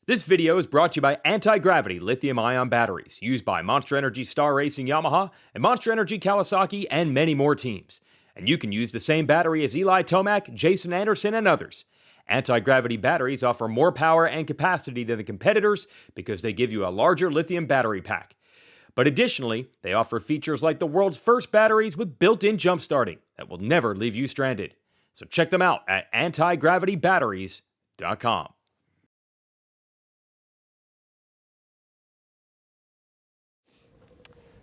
This video is brought to you by anti-gravity lithium-ion batteries used by Monster Energy Star Racing Yamaha and Monster Energy Kawasaki and many more teams. And you can use the same battery as Eli Tomac, Jason Anderson, and others. Anti-gravity batteries offer more power and capacity than the competitors because they give you a larger lithium battery pack. But additionally, they offer features like the world's first batteries with built-in jump starting that will never leave you stranded. So check them out at antigravitybatteries.com.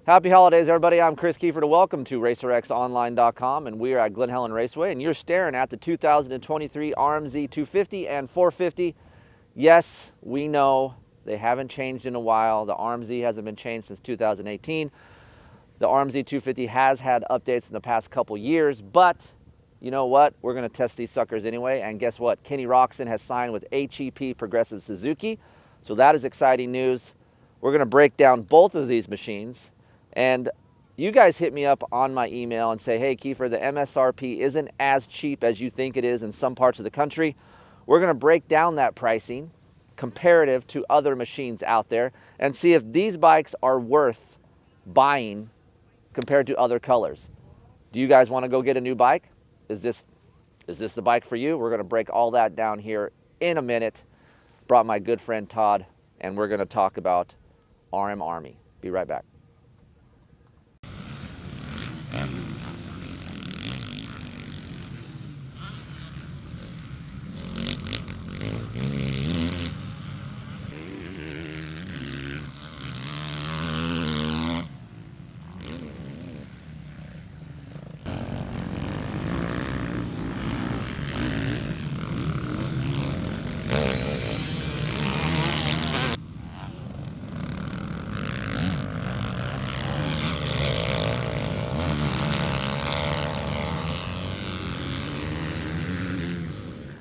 Happy holidays, everybody. I'm Kris Keefer. Welcome to RacerXOnline.com, and we are at Glen Helen Raceway, and you're staring at the 2023 RM-Z250 and 450. Yes, we know they haven't changed in a while. The RM-Z hasn't been changed since 2018. The RM-Z250 has had updates in the past couple years, but you know what? We're going to test these suckers anyway, and guess what? Kenny Roczen has signed with HEP Progressive Suzuki, so that is exciting news. We're going to break down both of these machines. And you guys hit me up on my email and say, hey, Keefer, the MSRP isn't as cheap as you think it is in some parts of the country. We're going to break down that pricing comparative to other machines out there and see if these bikes are worth buying compared to other colors. Do you guys want to go get a new bike? Is this the bike for you? We're going to break all that down here in a minute. Brought my good friend Todd, and we're going to talk about RM Army. Be right back.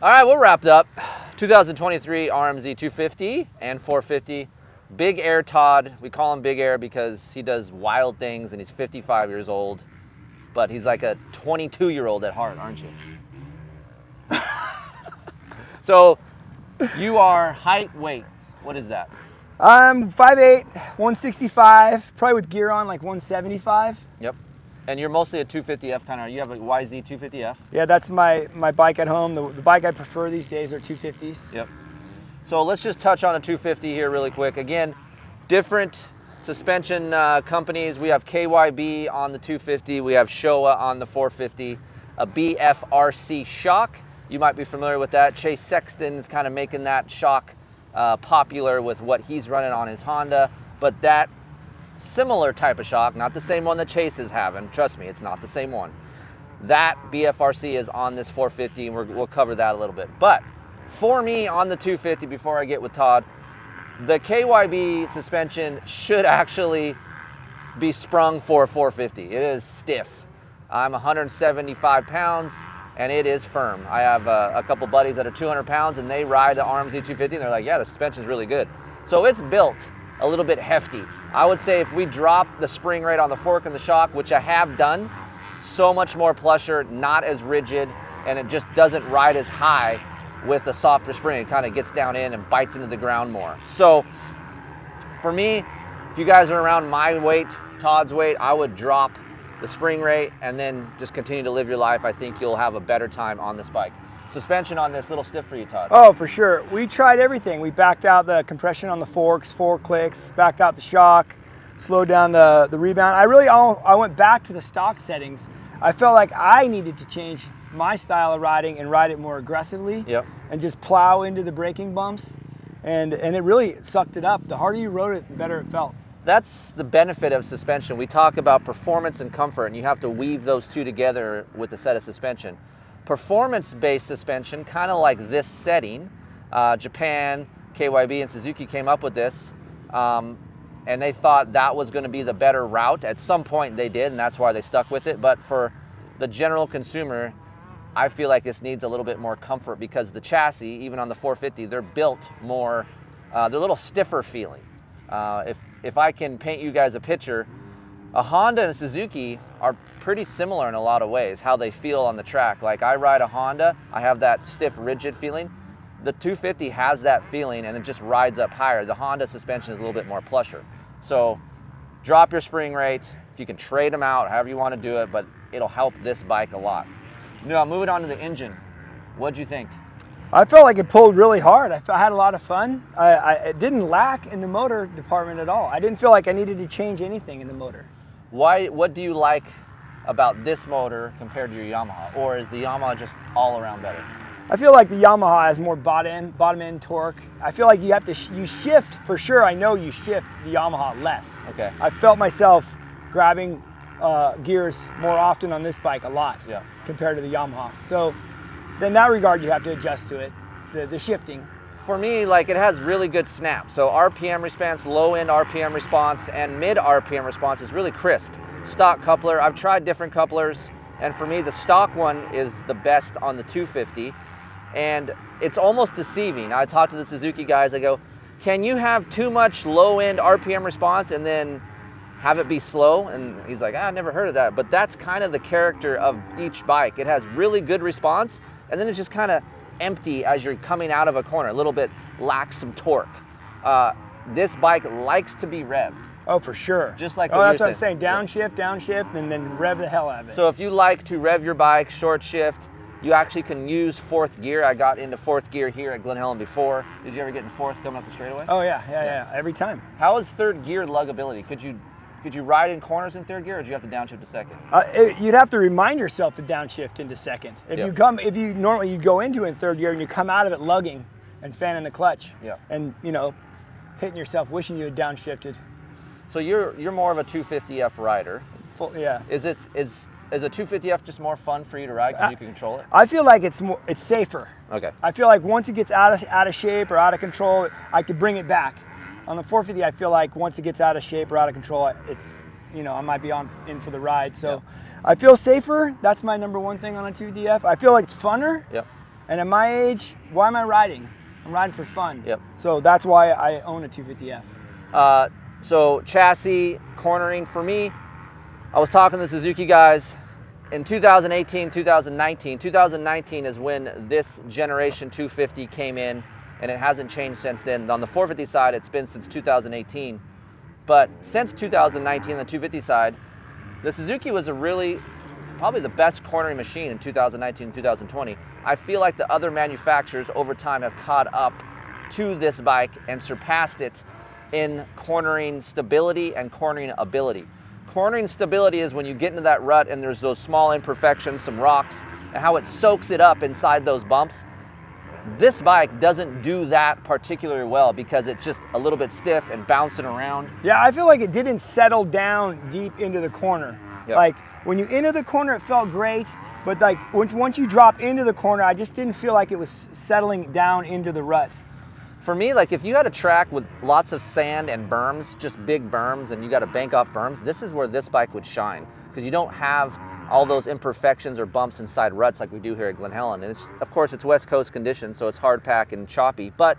All right, we're wrapped up. 2023 RM-Z250 and 450. Big Air Todd. We call him Big Air because he does wild things and he's 55 years old. But he's like a 22-year-old at heart, aren't you? So you are height, weight. What is that? I'm 5'8", 165, probably with gear on like 175. Yep. And you're mostly a 250F kind of, you have a YZ 250F? Yeah, that's my bike at home. The bike I prefer these days are 250s. Yep. So let's just touch on a 250 here really quick. Again, different suspension companies. We have KYB on the 250. We have Showa on the 450. A BFRC shock. You might be familiar with that. Chase Sexton's kind of making that shock popular with what he's running on his Honda. But that similar type of shock, not the same one that Chase is having. Trust me, it's not the same one. That BFRC is on this 450, and we'll cover that a little bit. But for me on the 250, before I get with Todd, the KYB suspension should actually be sprung for a 450. It is stiff. I'm 175 pounds, and it is firm. I have a couple buddies that are 200 pounds, and they ride the RM-Z250, and they're like, yeah, the suspension's really good. So it's built a little bit hefty. I would say if we drop the spring rate on the fork and the shock, which I have done, so much more plusher, not as rigid, and it just doesn't ride as high with a softer spring. It kind of gets down in and bites into the ground more. So for me, if you guys are around my weight, Todd's weight, I would drop the spring rate and then just continue to live your life. I think you'll have a better time on this bike. Suspension on this, a little stiff for you, Todd. Oh, for sure. We tried everything. We backed out the compression on the forks, 4 clicks, backed out the shock, slowed down the rebound. I went back to the stock settings. I felt like I needed to change my style of riding and ride it more aggressively. Yep. And just plow into the braking bumps. And it really sucked it up. The harder you rode it, the better it felt. That's the benefit of suspension. We talk about performance and comfort, and you have to weave those two together with a set of suspension. Performance-based suspension, kind of like this setting, Japan, KYB, and Suzuki came up with this, and they thought that was going to be the better route. At some point they did, and that's why they stuck with it. But for the general consumer, I feel like this needs a little bit more comfort because the chassis, even on the 450, they're built more, they're a little stiffer feeling. If I can paint you guys a picture, a Honda and a Suzuki are pretty similar in a lot of ways, how they feel on the track. Like I ride a Honda, I have that stiff, rigid feeling. the 250 has that feeling and it just rides up higher. The Honda suspension is a little bit more plusher. So drop your spring rate. If you can trade them out, however you want to do it, but it'll help this bike a lot. Now, moving on to the engine. What'd you think? I felt like it pulled really hard. I had a lot of fun. It didn't lack in the motor department at all. I didn't feel like I needed to change anything in the motor. What do you like about this motor compared to your Yamaha? Or is the Yamaha just all around better? I feel like the Yamaha has more bottom end torque. I feel like you have to you shift for sure. I know you shift the Yamaha less. Okay. I felt myself grabbing gears more often on this bike a lot compared to the Yamaha. So in that regard, you have to adjust to it, the shifting. For me, like, it has really good snap. So RPM response, low end RPM response, and mid RPM response is really crisp. Stock coupler, I've tried different couplers, and for me, the stock one is the best on the 250. And it's almost deceiving. I talked to the Suzuki guys, I go, can you have too much low end RPM response and then have it be slow? And he's like, I never heard of that. But that's kind of the character of each bike. It has really good response, and then it's just kind of empty as you're coming out of a corner, a little bit lacks some torque. This bike likes to be revved. Oh, for sure. Just like that's what I'm saying. Downshift, and then rev the hell out of it. So if you like to rev your bike, short shift, you actually can use fourth gear. I got into fourth gear here at Glen Helen before. Did you ever get in fourth coming up the straightaway? Oh yeah, every time. How is third gear luggability? Could you ride in corners in third gear, or did you have to downshift to second? You'd have to remind yourself to downshift into second. If you normally go into it in third gear and you come out of it lugging and fanning the clutch, and hitting yourself, wishing you had downshifted. So you're more of a 250F rider. Is a 250F just more fun for you to ride because you can control it? I feel like it's safer. Okay. I feel like once it gets out of shape or out of control, I could bring it back. On the 450, I feel like once it gets out of shape or out of control, it's, I might be in for the ride. So I feel safer. That's my number one thing on a 250F. I feel like it's funner. Yep. And at my age, why am I riding? I'm riding for fun. Yep. So that's why I own a 250F. So chassis, cornering, for me, I was talking to the Suzuki guys in 2018, 2019 is when this generation 250 came in, and it hasn't changed since then. On the 450 side, it's been since 2018. But since 2019, on the 250 side, the Suzuki was probably the best cornering machine in 2019 and 2020. I feel like the other manufacturers over time have caught up to this bike and surpassed it in cornering stability and cornering ability. Cornering stability is when you get into that rut and there's those small imperfections, some rocks, and how it soaks it up inside those bumps. This bike doesn't do that particularly well because it's just a little bit stiff and bouncing around. Yeah, I feel like it didn't settle down deep into the corner. Yep. Like when you enter the corner, it felt great, but like once you drop into the corner, I just didn't feel like it was settling down into the rut. For me, like if you had a track with lots of sand and berms, just big berms, and you got to bank off berms, this is where this bike would shine because you don't have all those imperfections or bumps inside ruts like we do here at Glen Helen. And of course, it's West Coast conditions, so it's hard pack and choppy. But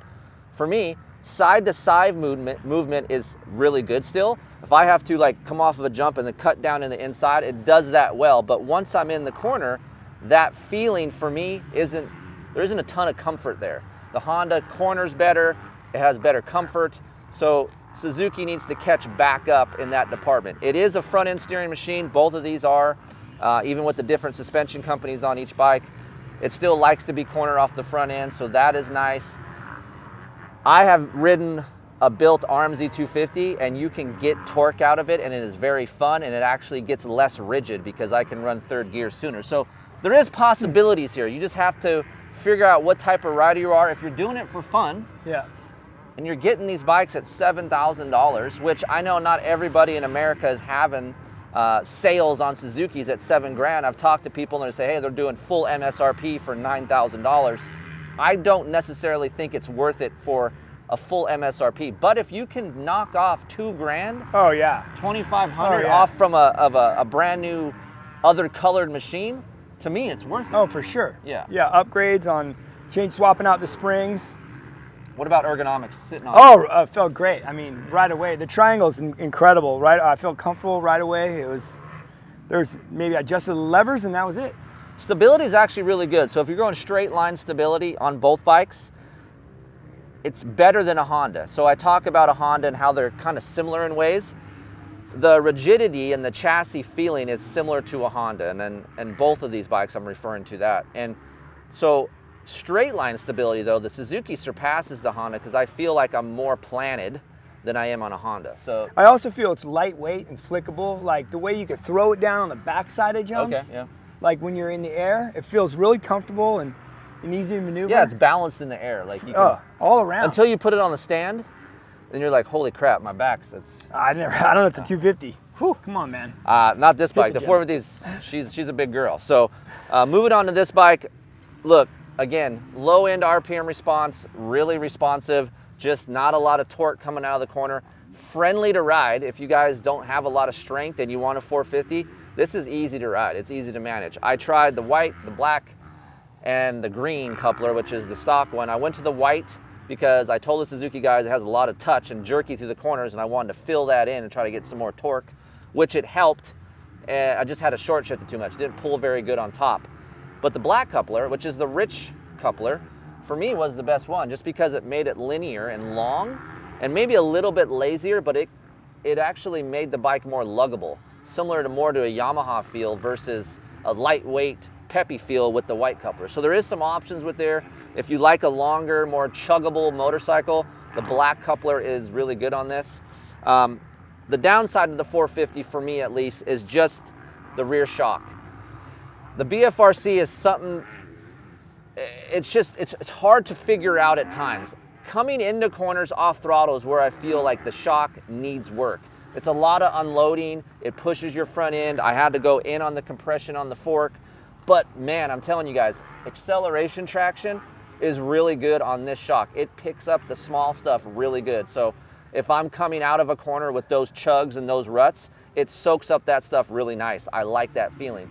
for me, side to side movement is really good still. If I have to like come off of a jump and then cut down in the inside, it does that well. But once I'm in the corner, that feeling for me there isn't a ton of comfort there. The Honda corners better, it has better comfort, so Suzuki needs to catch back up in that department. It is a front end steering machine, both of these are, even with the different suspension companies on each bike. It still likes to be cornered off the front end, so that is nice. I have ridden a built RM-Z250 and you can get torque out of it, and it is very fun, and it actually gets less rigid because I can run third gear sooner. So there is possibilities here. You just have to figure out what type of rider you are. If you're doing it for fun, and you're getting these bikes at $7,000, which I know not everybody in America is having sales on Suzukis at $7,000. I've talked to people and they say, hey, they're doing full MSRP for $9,000. I don't necessarily think it's worth it for a full MSRP, but if you can knock off $2,000, $2,500 off from a brand new other colored machine, to me, it's worth it. Oh, for sure. Yeah. Yeah, upgrades on swapping out the springs. What about ergonomics? Sitting on it felt great. I mean, right away. The triangle's incredible, right? I felt comfortable right away. There's maybe I adjusted the levers and that was it. Stability is actually really good. So if you're going straight line stability on both bikes, it's better than a Honda. So I talk about a Honda and how they're kind of similar in ways. The rigidity and the chassis feeling is similar to a Honda, and both of these bikes I'm referring to that. And so straight line stability though, the Suzuki surpasses the Honda because I feel like I'm more planted than I am on a Honda. So I also feel it's lightweight and flickable, like the way you could throw it down on the backside of jumps. okay, yeah. Like when you're in the air, it feels really comfortable and easy to maneuver. Yeah, it's balanced in the air. Like you can, all around. until you put it on the stand, then you're like, holy crap, my back's. I don't know, it's a 250. Whew, come on, man. Not this bike. The 450's, she's a big girl. So moving on to this bike, look, again, low end RPM response, really responsive, just not a lot of torque coming out of the corner. Friendly to ride. If you guys don't have a lot of strength and you want a 450, this is easy to ride. It's easy to manage. I tried the white, the black, and the green coupler, which is the stock one. I went to the white because I told the Suzuki guys it has a lot of touch and jerky through the corners, and I wanted to fill that in and try to get some more torque, which it helped. And I just had a short shifted too much. Didn't pull very good on top. But the black coupler, which is the rich coupler, for me was the best one, just because it made it linear and long, and maybe a little bit lazier, but it actually made the bike more luggable, similar to more to a Yamaha feel versus a lightweight, peppy feel with the white coupler. So there is some options with there. If you like a longer, more chuggable motorcycle, the black coupler is really good on this. The downside of the 450, for me at least, is just the rear shock. The BFRC is something, it's hard to figure out at times. Coming into corners off throttle is where I feel like the shock needs work. It's a lot of unloading. It pushes your front end. I had to go in on the compression on the fork. But man, I'm telling you guys, acceleration traction is really good on this shock. It picks up the small stuff really good. So if I'm coming out of a corner with those chugs and those ruts, it soaks up that stuff really nice. I like that feeling.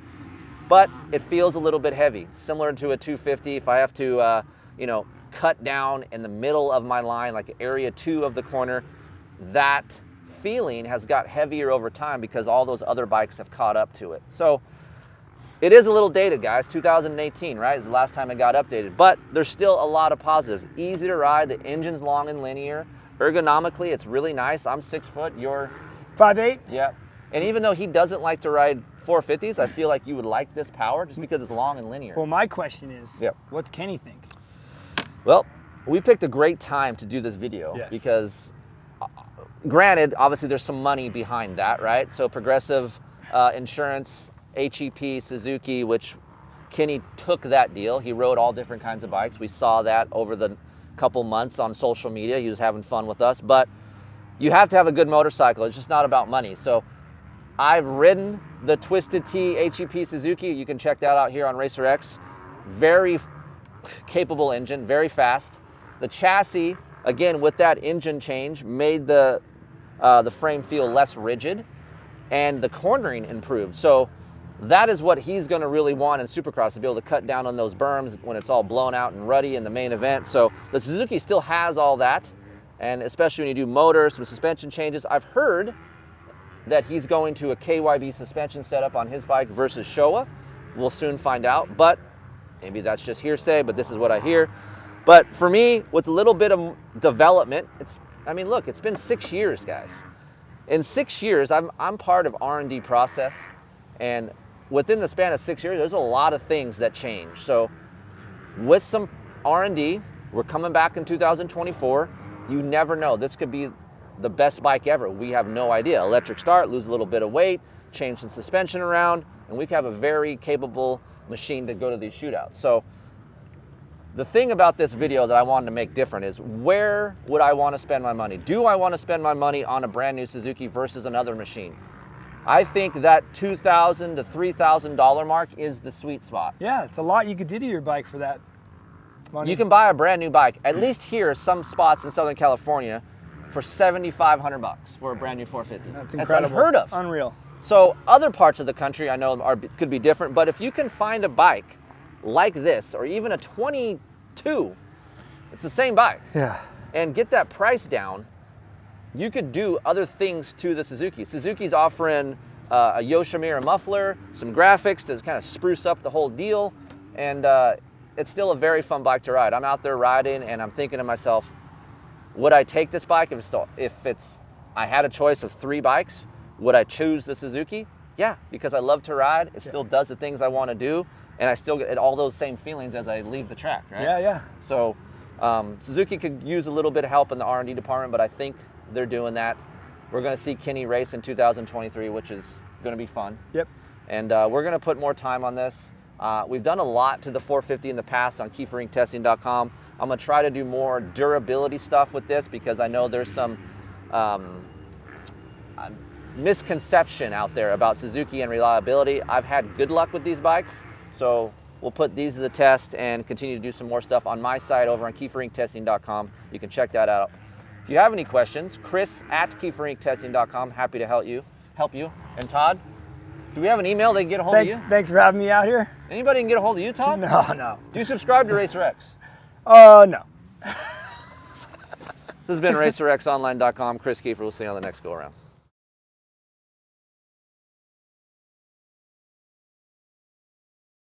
But it feels a little bit heavy, similar to a 250. If I have to, cut down in the middle of my line, like area 2 of the corner, that feeling has got heavier over time because all those other bikes have caught up to it. So it is a little dated, guys. 2018, right, is the last time it got updated. But there's still a lot of positives. Easy to ride. The engine's long and linear. Ergonomically, it's really nice. I'm 6 foot. You're 5'8". Yeah. And even though he doesn't like to ride 450s, I feel like you would like this power just because it's long and linear. Well, my question is, what's Kenny think? Well, we picked a great time to do this video because, granted, obviously there's some money behind that, right? So Progressive Insurance, HEP, Suzuki, which Kenny took that deal. He rode all different kinds of bikes. We saw that over the couple months on social media. He was having fun with us. But you have to have a good motorcycle. It's just not about money. So I've ridden the Twisted T HEP Suzuki. You can check that out here on Racer X. Very capable engine, very fast. The chassis, again, with that engine change, made the frame feel less rigid, and the cornering improved. So that is what he's going to really want in Supercross, to be able to cut down on those berms when it's all blown out and ruddy in the main event. So the Suzuki still has all that, and especially when you do motor, some suspension changes. I've heard that he's going to a KYB suspension setup on his bike versus Showa. We'll soon find out, but maybe that's just hearsay, but this is what I hear. But for me, with a little bit of development, look, it's been 6 years, guys. In 6 years, I'm part of R&D process, and within the span of 6 years, there's a lot of things that change. So with some R&D, we're coming back in 2024. You never know. This could be the best bike ever. We have no idea. Electric start, lose a little bit of weight, change some suspension around, and we could have a very capable machine to go to these shootouts. So the thing about this video that I wanted to make different is, where would I want to spend my money? Do I want to spend my money on a brand new Suzuki versus another machine? I think that $2,000 to $3,000 mark is the sweet spot. Yeah, it's a lot you could do to your bike for that money. You can buy a brand new bike, at least here, some spots in Southern California, for $7,500 for a brand new 450. That's incredible. That's unheard of. Unreal. So other parts of the country I know could be different, but if you can find a bike like this, or even a 22, it's the same bike. Yeah. And get that price down, you could do other things to the Suzuki. Suzuki's offering a Yoshimura muffler, some graphics to kind of spruce up the whole deal, and it's still a very fun bike to ride. I'm out there riding, and I'm thinking to myself, Would I take this bike if I had a choice of 3 bikes? Would I choose the Suzuki? Yeah, because I love to ride. It still does the things I want to do, and I still get all those same feelings as I leave the track, right? Yeah. So Suzuki could use a little bit of help in the R&D department, but I think they're doing that. We're going to see Kenny race in 2023, which is going to be fun. Yep. And we're going to put more time on this. We've done a lot to the 450 in the past on KeeferIncTesting.com. I'm going to try to do more durability stuff with this because I know there's some misconception out there about Suzuki and reliability. I've had good luck with these bikes, so we'll put these to the test and continue to do some more stuff on my site over on KeeferIncTesting.com. You can check that out. If you have any questions, Kris at KeeferIncTesting.com. Happy to help you. And Todd, do we have an email they can get a hold of you? Thanks for having me out here. Anybody can get a hold of you, Todd? No. Do you subscribe to Racer X? No. This has been RacerXOnline.com. Kris Keefer. We'll see you on the next go around.